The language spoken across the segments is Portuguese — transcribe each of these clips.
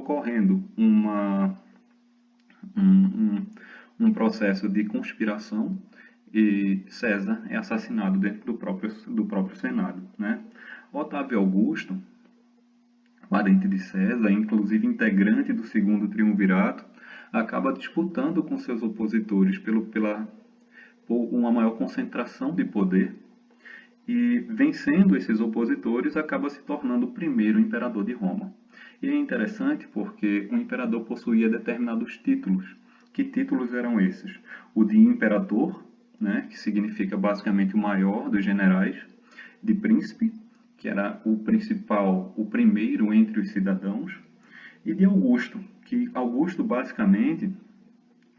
ocorrendo um, um processo de conspiração e César é assassinado dentro do próprio Senado, né? Otávio Augusto, parente de César, inclusive integrante do segundo triunvirato, acaba disputando com seus opositores por uma maior concentração de poder e, vencendo esses opositores, acaba se tornando o primeiro imperador de Roma. E é interessante porque o imperador possuía determinados títulos. Que títulos eram esses? O de imperador, né, que significa basicamente o maior dos generais, de príncipe, que era o principal, o primeiro entre os cidadãos, e de Augusto, que Augusto basicamente,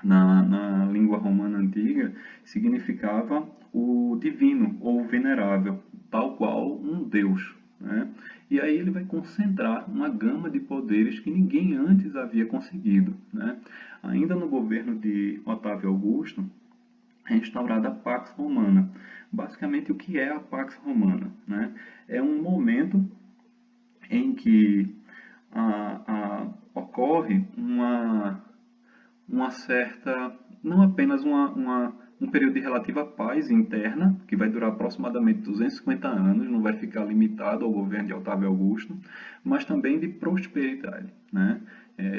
na língua romana antiga, significava o divino ou venerável, tal qual um deus, né? E aí ele vai concentrar uma gama de poderes que ninguém antes havia conseguido, né? Ainda no governo de Otávio Augusto, é instaurada a Pax Romana. Basicamente, o que é a Pax Romana, né? É um momento em que ocorre uma certa, não apenas um período de relativa paz interna, que vai durar aproximadamente 250 anos, não vai ficar limitado ao governo de Otávio Augusto, mas também de prosperidade, né?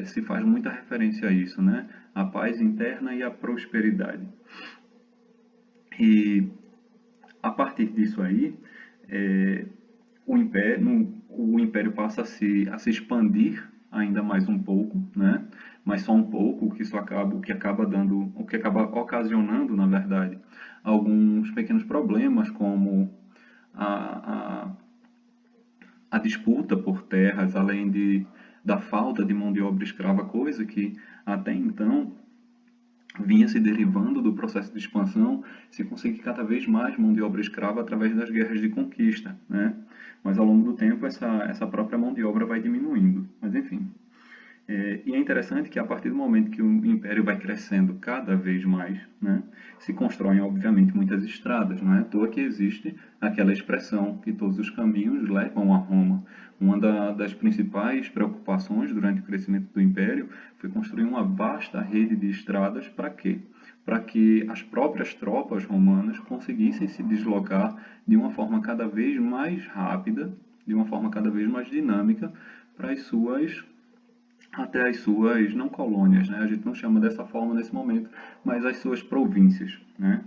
Se faz muita referência a isso, né? A paz interna e a prosperidade. E a partir disso aí, o império passa a se expandir ainda mais um pouco, né? Mas só um pouco, o que acaba ocasionando, na verdade, alguns pequenos problemas, como a, a disputa por terras, da falta de mão de obra escrava, coisa que até então vinha se derivando do processo de expansão, se conseguir cada vez mais mão de obra escrava através das guerras de conquista, né? Mas ao longo do tempo essa própria mão de obra vai diminuindo. Mas enfim. E é interessante que a partir do momento que o império vai crescendo cada vez mais, né, se constroem obviamente muitas estradas. Não é à toa que existe aquela expressão que todos os caminhos levam a Roma. Uma das principais preocupações durante o crescimento do império foi construir uma vasta rede de estradas. Para quê? Para que as próprias tropas romanas conseguissem se deslocar de uma forma cada vez mais rápida, de uma forma cada vez mais dinâmica para até as suas, não colônias, né? A gente não chama dessa forma nesse momento, mas as suas províncias, né?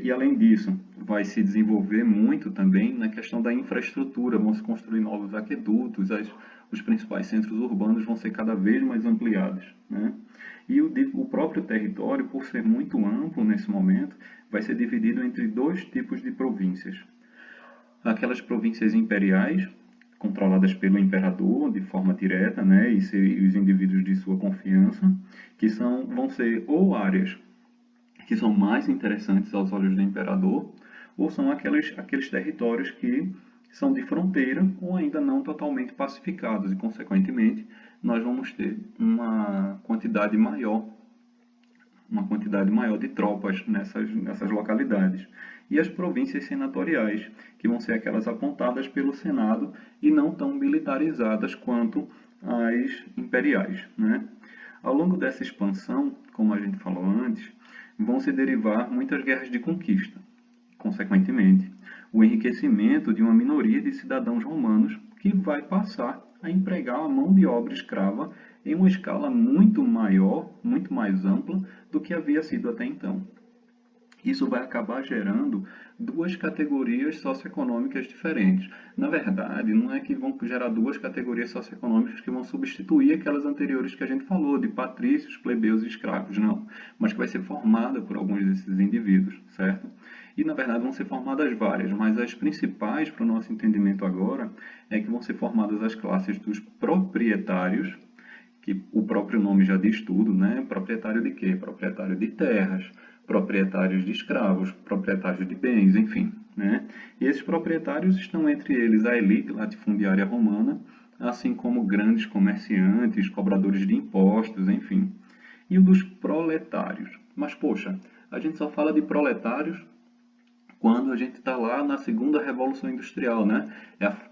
E além disso, vai se desenvolver muito também na questão da infraestrutura, vão se construir novos aquedutos, os principais centros urbanos vão ser cada vez mais ampliados, né? E o próprio território, por ser muito amplo nesse momento, vai ser dividido entre dois tipos de províncias. Aquelas províncias imperiais, controladas pelo imperador de forma direta, né, e os indivíduos de sua confiança, vão ser ou áreas que são mais interessantes aos olhos do imperador, ou são aqueles territórios que são de fronteira ou ainda não totalmente pacificados, e consequentemente nós vamos ter uma quantidade maior de tropas nessas localidades. E as províncias senatoriais, que vão ser aquelas apontadas pelo Senado e não tão militarizadas quanto as imperiais, né? Ao longo dessa expansão, como a gente falou antes, vão se derivar muitas guerras de conquista. Consequentemente, o enriquecimento de uma minoria de cidadãos romanos que vai passar a empregar a mão de obra escrava em uma escala muito maior, muito mais ampla do que havia sido até então. Isso vai acabar gerando duas categorias socioeconômicas diferentes. Na verdade, não é que vão gerar duas categorias socioeconômicas que vão substituir aquelas anteriores que a gente falou, de patrícios, plebeus e escravos, não. Mas que vai ser formada por alguns desses indivíduos, certo? E, na verdade, vão ser formadas várias, mas as principais, para o nosso entendimento agora, é que vão ser formadas as classes dos proprietários, que o próprio nome já diz tudo, né? Proprietário de quê? Proprietário de terras, proprietários de escravos, proprietários de bens, enfim, né? E esses proprietários estão entre eles a elite latifundiária romana, assim como grandes comerciantes, cobradores de impostos, enfim. E o dos proletários. Mas, poxa, a gente só fala de proletários quando a gente está lá na segunda revolução industrial, né?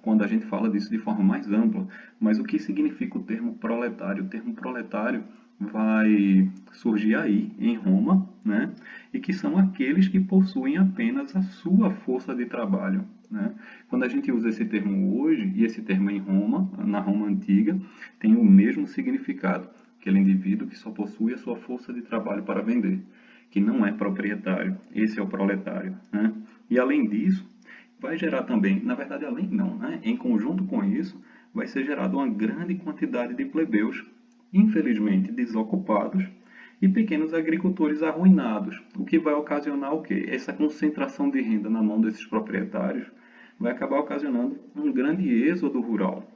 Quando a gente fala disso de forma mais ampla. Mas o que significa o termo proletário? O termo proletário vai surgir aí em Roma, né? E que são aqueles que possuem apenas a sua força de trabalho, né? Quando a gente usa esse termo hoje, e esse termo em Roma, na Roma antiga, tem o mesmo significado, aquele indivíduo que só possui a sua força de trabalho para vender, que não é proprietário. Esse é o proletário, né? E além disso, vai gerar também, na verdade além não, né? Em conjunto com isso, vai ser gerada uma grande quantidade de plebeus, infelizmente desocupados, e pequenos agricultores arruinados, o que vai ocasionar o quê? Essa concentração de renda na mão desses proprietários vai acabar ocasionando um grande êxodo rural.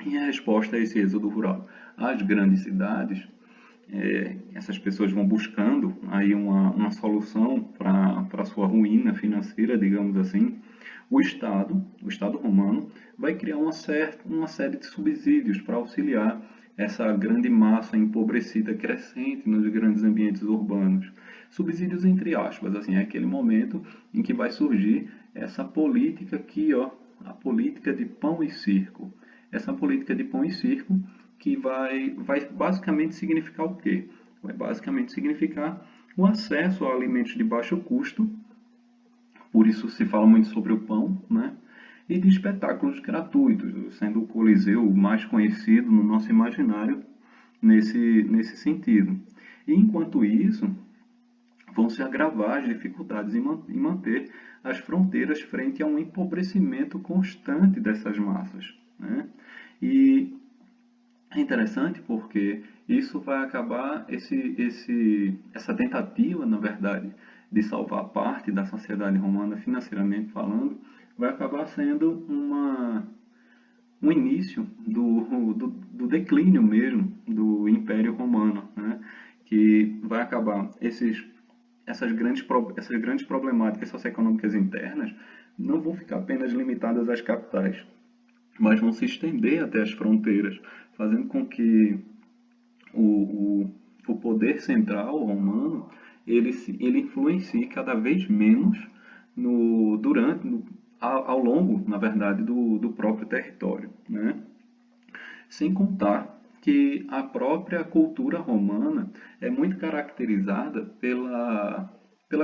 E a resposta a esse êxodo rural, as grandes cidades, essas pessoas vão buscando aí uma solução para a sua ruína financeira, digamos assim. O Estado romano, vai criar uma série de subsídios para auxiliar essa grande massa empobrecida crescente nos grandes ambientes urbanos. Subsídios entre aspas, assim, é aquele momento em que vai surgir essa política aqui, ó, a política de pão e circo. Essa política de pão e circo que vai basicamente significar o quê? Vai basicamente significar o acesso a alimentos de baixo custo, por isso se fala muito sobre o pão, né? E de espetáculos gratuitos, sendo o Coliseu o mais conhecido no nosso imaginário nesse sentido. E enquanto isso, vão se agravar as dificuldades em manter as fronteiras frente a um empobrecimento constante dessas massas, né? E é interessante porque isso vai acabar, essa tentativa, na verdade, de salvar parte da sociedade romana financeiramente falando, vai acabar sendo um início do declínio mesmo do Império Romano, né? Que vai acabar essas grandes problemáticas socioeconômicas internas não vão ficar apenas limitadas às capitais, mas vão se estender até as fronteiras, fazendo com que o poder central romano ele influencie cada vez menos ao longo, na verdade, do próprio território, né? Sem contar que a própria cultura romana é muito caracterizada pela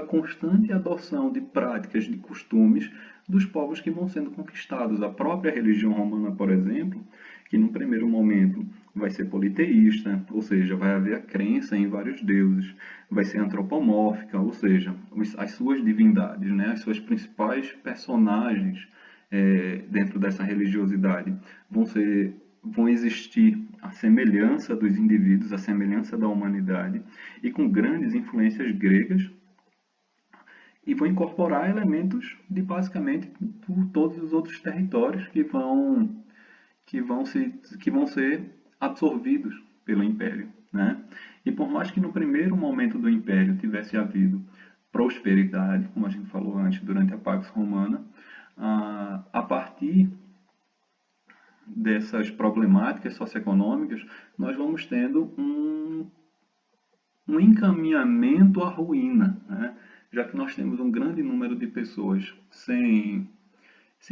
constante adoção de práticas, de costumes dos povos que vão sendo conquistados. A própria religião romana, por exemplo, que no primeiro momento vai ser politeísta, ou seja, vai haver a crença em vários deuses, vai ser antropomórfica, ou seja, as suas divindades, né, as suas principais personagens dentro dessa religiosidade vão existir a semelhança dos indivíduos, a semelhança da humanidade, e com grandes influências gregas, e vão incorporar elementos de basicamente todos os outros territórios que vão ser absorvidos pelo Império, né? E por mais que no primeiro momento do Império tivesse havido prosperidade, como a gente falou antes, durante a Pax Romana, a partir dessas problemáticas socioeconômicas, nós vamos tendo um encaminhamento à ruína, né? Já que nós temos um grande número de pessoas sem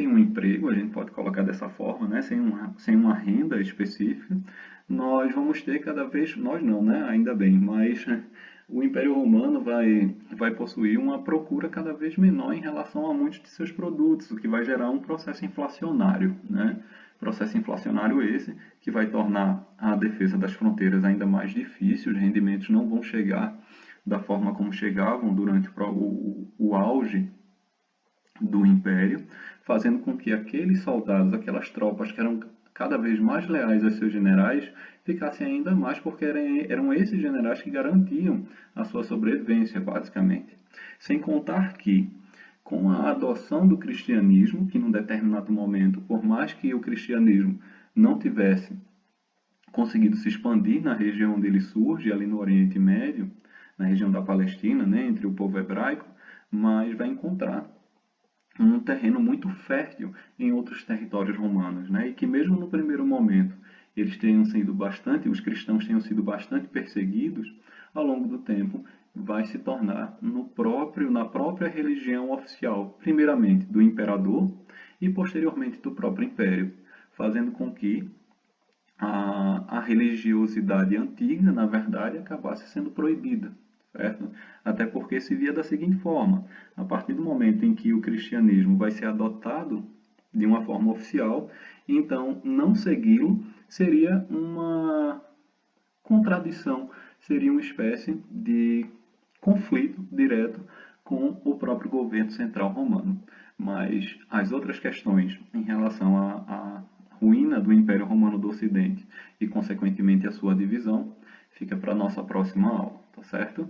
um emprego, a gente pode colocar dessa forma, né? Sem uma renda específica, nós vamos ter cada vez, nós não, né? Ainda bem, mas o Império Romano vai possuir uma procura cada vez menor em relação a muitos de seus produtos, o que vai gerar um processo inflacionário, né? Processo inflacionário esse que vai tornar a defesa das fronteiras ainda mais difícil, os rendimentos não vão chegar da forma como chegavam durante o auge do Império, fazendo com que aqueles soldados, aquelas tropas que eram cada vez mais leais aos seus generais, ficassem ainda mais porque eram esses generais que garantiam a sua sobrevivência, basicamente. Sem contar que, com a adoção do cristianismo, que num determinado momento, por mais que o cristianismo não tivesse conseguido se expandir na região onde ele surge, ali no Oriente Médio, na região da Palestina, né, entre o povo hebraico, mas vai encontrar um terreno muito fértil em outros territórios romanos, né, e que mesmo no primeiro momento os cristãos tenham sido bastante perseguidos, ao longo do tempo vai se tornar na própria religião oficial, primeiramente do imperador e posteriormente do próprio império, fazendo com que a religiosidade antiga, na verdade, acabasse sendo proibida, certo? Até porque se via da seguinte forma: a partir do momento em que o cristianismo vai ser adotado de uma forma oficial, então não segui-lo seria uma contradição, seria uma espécie de conflito direto com o próprio governo central romano. Mas as outras questões em relação à ruína do Império Romano do Ocidente e, consequentemente, a sua divisão, fica para a nossa próxima aula, tá certo?